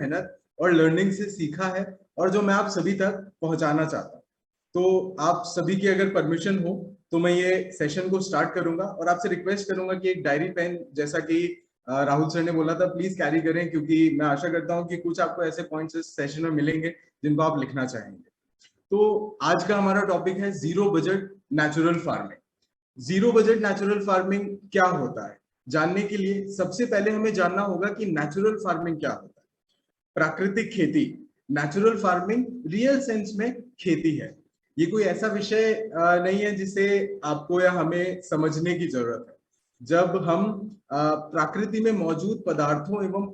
मेहनत और लर्निंग से सीखा है और जो मैं आप सभी तक पहुंचाना चाहता हूँ। तो आप सभी की अगर परमिशन हो तो मैं ये सेशन को स्टार्ट करूंगा और आपसे रिक्वेस्ट करूंगा कि एक डायरी पेन, जैसा कि राहुल सर ने बोला था, प्लीज कैरी करें, क्योंकि मैं आशा करता हूं कि कुछ आपको ऐसे पॉइंट्स इस सेशन में मिलेंगे जिनको आप लिखना चाहेंगे। तो आज का हमारा टॉपिक है zero budget natural farming. Zero budget natural farming क्या होता है, जानने के लिए सबसे पहले हमें जानना होगा कि नेचुरल फार्मिंग क्या होता है। प्राकृतिक खेती, नेचुरल फार्मिंग रियल सेंस में खेती है। ये कोई ऐसा विषय नहीं है जिसे आपको या हमें समझने की जरूरत है। जब हम प्रकृति में मौजूद पदार्थों एवं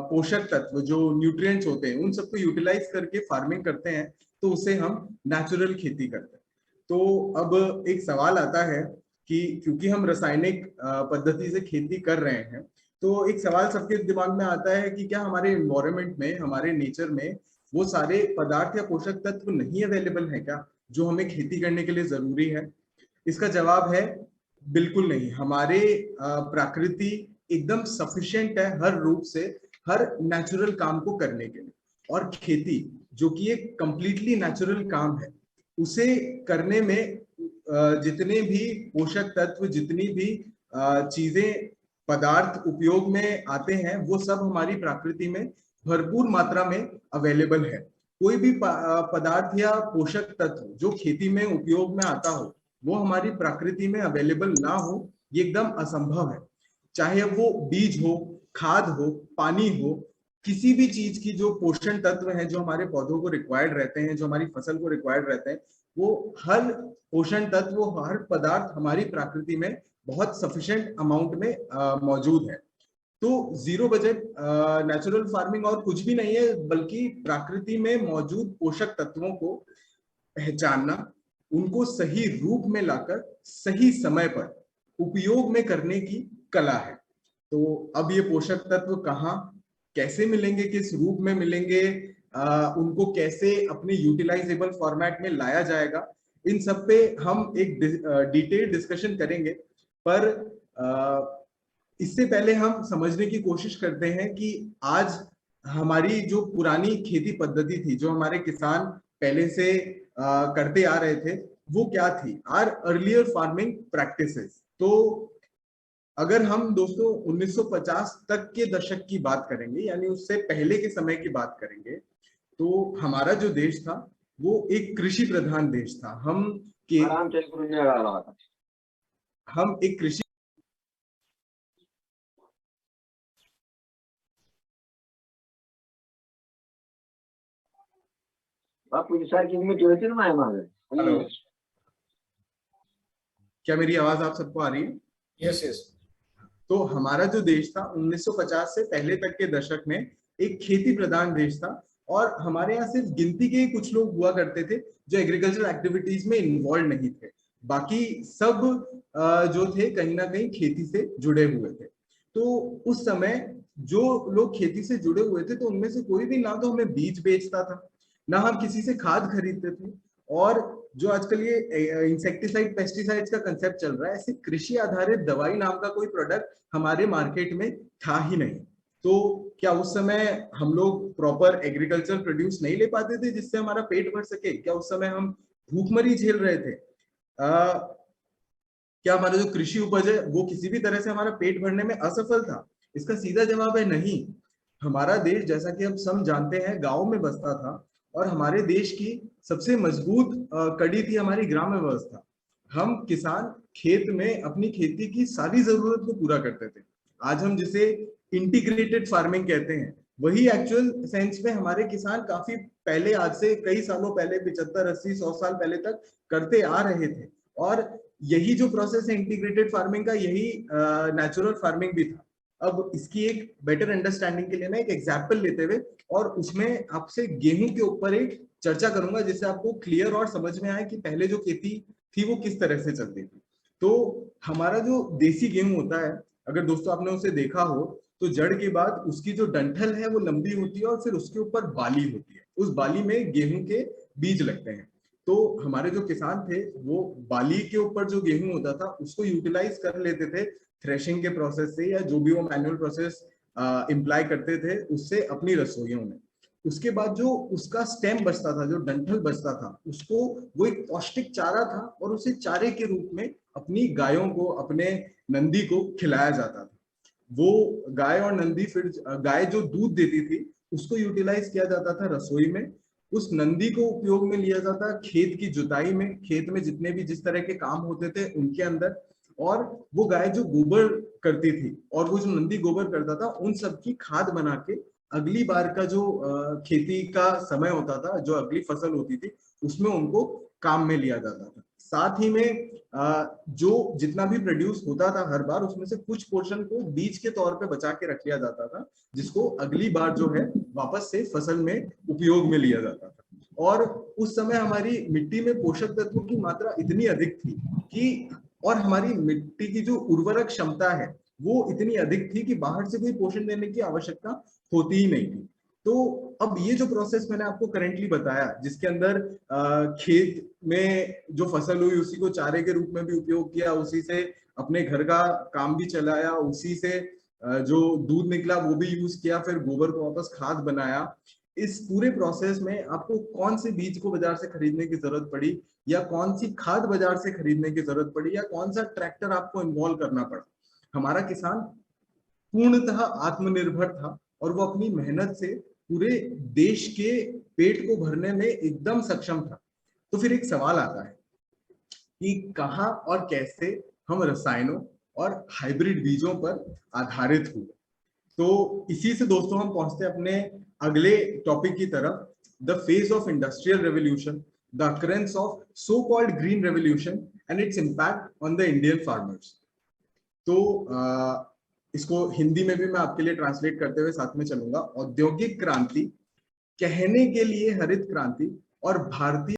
पोषक तत्व जो न्यूट्रिएंट्स होते हैं उन सबको यूटिलाइज करके फार्मिंग करते हैं तो उसे हम नेचुरल खेती करते हैं। तो अब एक सवाल आता है कि क्योंकि हम रासायनिक पद्धति से खेती कर रहे हैं, तो एक सवाल सबके दिमाग में आता है कि क्या हमारे एनवायरनमेंट में, हमारे नेचर में वो सारे पदार्थ या पोषक तत्व नहीं अवेलेबल है क्या जो हमें खेती करने के लिए जरूरी है? इसका जवाब है बिल्कुल नहीं। हमारे प्रकृति एकदम सफिशिएंट है हर रूप से, हर नेचुरल काम को करने के लिए। और खेती जो कि एक कंप्लीटली नेचुरल काम है, उसे करने में जितने भी पोषक तत्व, जितनी भी चीजें, पदार्थ उपयोग में आते हैं, वो सब हमारी प्रकृति में भरपूर मात्रा में अवेलेबल है। कोई भी पदार्थ या पोषक तत्व जो खेती में उपयोग में आता हो वो हमारी प्रकृति में अवेलेबल ना हो, ये एकदम असंभव है। चाहे वो बीज हो, खाद हो, पानी हो, किसी भी चीज की जो पोषण तत्व है जो हमारे पौधों को रिक्वायर्ड रहते हैं, जो हमारी फसल को रिक्वायर्ड रहते हैं, वो हर पोषण तत्व, हर पदार्थ हमारी प्रकृति में बहुत सफिशिएंट अमाउंट में मौजूद है। तो जीरो बजट नेचुरल फार्मिंग और कुछ भी नहीं है बल्कि प्रकृति में मौजूद पोषक तत्वों को पहचानना, उनको सही रूप में लाकर सही समय पर उपयोग में करने की कला है। तो अब ये पोषक तत्व कहाँ, कैसे मिलेंगे, किस रूप में मिलेंगे, उनको कैसे अपने यूटिलाइजेबल फॉर्मेट में लाया जाएगा, इन सब पे हम एक डिटेल डिस्कशन करेंगे। पर इससे पहले हम समझने की कोशिश करते हैं कि आज हमारी जो पुरानी खेती पद्धति थी, जो हमारे किसान पहले से करते आ रहे थे, वो क्या थी, आर अर्लियर फार्मिंग प्रैक्टिसेस। तो अगर हम दोस्तों 1950 तक के दशक की बात करेंगे, यानी उससे पहले के समय की बात करेंगे, तो हमारा जो देश था वो एक कृषि प्रधान देश था। हम एक कृषि हेलो, क्या मेरी आवाज आप सबको आ रही है? Yes yes. तो हमारा जो देश था 1950 से पहले तक के दशक में एक खेती प्रधान देश था और हमारे यहाँ सिर्फ गिनती के कुछ लोग हुआ करते थे जो एग्रीकल्चर एक्टिविटीज में इन्वॉल्व नहीं थे। बाकी सब जो थे कहीं ना कहीं खेती से जुड़े हुए थे। तो उस समय जो लोग खेती से जुड़े हुए थे, तो उनमें से कोई भी ना तो हमें बीज बेचता था, ना हम किसी से खाद खरीदते थे, और जो आजकल ये इंसेक्टिसाइड, पेस्टिसाइड्स का कंसेप्ट चल रहा है, ऐसे कृषि आधारित दवाई नाम का कोई प्रोडक्ट हमारे मार्केट में था ही नहीं। तो क्या उस समय हम लोग प्रॉपर एग्रीकल्चर प्रोड्यूस नहीं ले पाते थे जिससे हमारा पेट भर सके? क्या उस समय हम भूखमरी झेल रहे थे? क्या हमारा जो कृषि उपज है वो किसी भी तरह से हमारा पेट भरने में असफल था? इसका सीधा जवाब है नहीं। हमारा देश, जैसा कि हम सब जानते हैं, गांव में बसता था और हमारे देश की सबसे मजबूत कड़ी थी हमारी ग्राम्य व्यवस्था। हम किसान खेत में अपनी खेती की सारी जरूरत को पूरा करते थे। आज हम जिसे इंटीग्रेटेड फार्मिंग कहते हैं, वही एक्चुअल सेंस में हमारे किसान काफी पहले, आज से कई सालों पहले, 75, 80, 100 साल पहले तक करते आ रहे थे। और यही जो प्रोसेस है इंटीग्रेटेड फार्मिंग का, यही नेचुरल फार्मिंग भी था। अब इसकी एक बेटर अंडरस्टैंडिंग के लिए मैं एक एग्जाम्पल लेते हुए और उसमें आपसे गेहूं के ऊपर एक चर्चा करूंगा जिससे आपको क्लियर और समझ में आए कि पहले जो खेती थी वो किस तरह से चलती थी। तो हमारा जो देसी गेहूं होता है, अगर दोस्तों आपने उसे देखा हो, तो जड़ के बाद उसकी जो डंठल है वो लंबी होती है और फिर उसके ऊपर बाली होती है। उस बाली में गेहूं के बीज लगते हैं। तो हमारे जो किसान थे वो बाली के ऊपर जो गेहूं होता था उसको यूटिलाइज कर लेते थे थ्रेशिंग के प्रोसेस से, या जो भी वो मैनुअल प्रोसेस इम्प्लाई करते थे उससे अपनी रसोइयों में। उसके बाद जो उसका स्टेम बचता था, जो डंठल बचता था, उसको वो एक पौष्टिक चारा था और उसे चारे के रूप में अपनी गायों को, अपने नंदी को खिलाया जाता था। वो गाय और नंदी, फिर गाय जो दूध देती थी उसको यूटिलाइज किया जाता था रसोई में। उस नंदी को उपयोग में लिया जाता खेत की जुताई में, खेत में जितने भी जिस तरह के काम होते थे उनके अंदर। और वो गाय जो गोबर करती थी और वो जो नंदी गोबर करता था, उन सब की खाद बना के अगली बार का जो खेती का समय होता था, जो अगली फसल होती थी, उसमें उनको काम में लिया जाता था। साथ ही में जो जितना भी प्रोड्यूस होता था हर बार, उसमें से कुछ पोर्शन को बीज के तौर पे बचा के रख लिया जाता था, जिसको अगली बार जो है वापस से फसल में उपयोग में लिया जाता था। और उस समय हमारी मिट्टी में पोषक तत्वों की मात्रा इतनी अधिक थी कि, और हमारी मिट्टी की जो उर्वरक क्षमता है वो इतनी अधिक थी कि बाहर से कोई पोषण देने की आवश्यकता होती ही नहीं थी। तो अब ये जो प्रोसेस मैंने आपको करेंटली बताया, जिसके अंदर खेत में जो फसल हुई उसी को चारे के रूप में भी उपयोग किया, उसी से अपने घर का काम भी चलाया, उसी से जो दूध निकला वो भी यूज किया, फिर गोबर को वापस खाद बनाया। इस पूरे प्रोसेस में आपको कौन से बीज को बाजार से खरीदने की जरूरत पड़ी, या कौन सी खाद बाजार से खरीदने की जरूरत पड़ी, या कौन सा ट्रैक्टर आपको इन्वॉल्व करना पड़ा, हमारा किसान पूर्णतः आत्मनिर्भर था और वो अपनी मेहनत से पूरे देश के पेट को भरने में एकदम सक्षम था। तो फिर एक सवाल आता है कि कहां और कैसे हम रसायनों और हाइब्रिड बीजों पर आधारित हुए। तो इसी से दोस्तों हम पहुंचते हैं अपने अगले टॉपिक की तरफ, the phase of industrial revolution, the occurrence of so called green revolution and its impact on the Indian farmers. तो इसको हिंदी में भी मैं आपके लिए ट्रांसलेट करते हुए साथ में चलूंगा। औद्योगिक क्रांति, कहने के लिए हरित क्रांति और भारतीय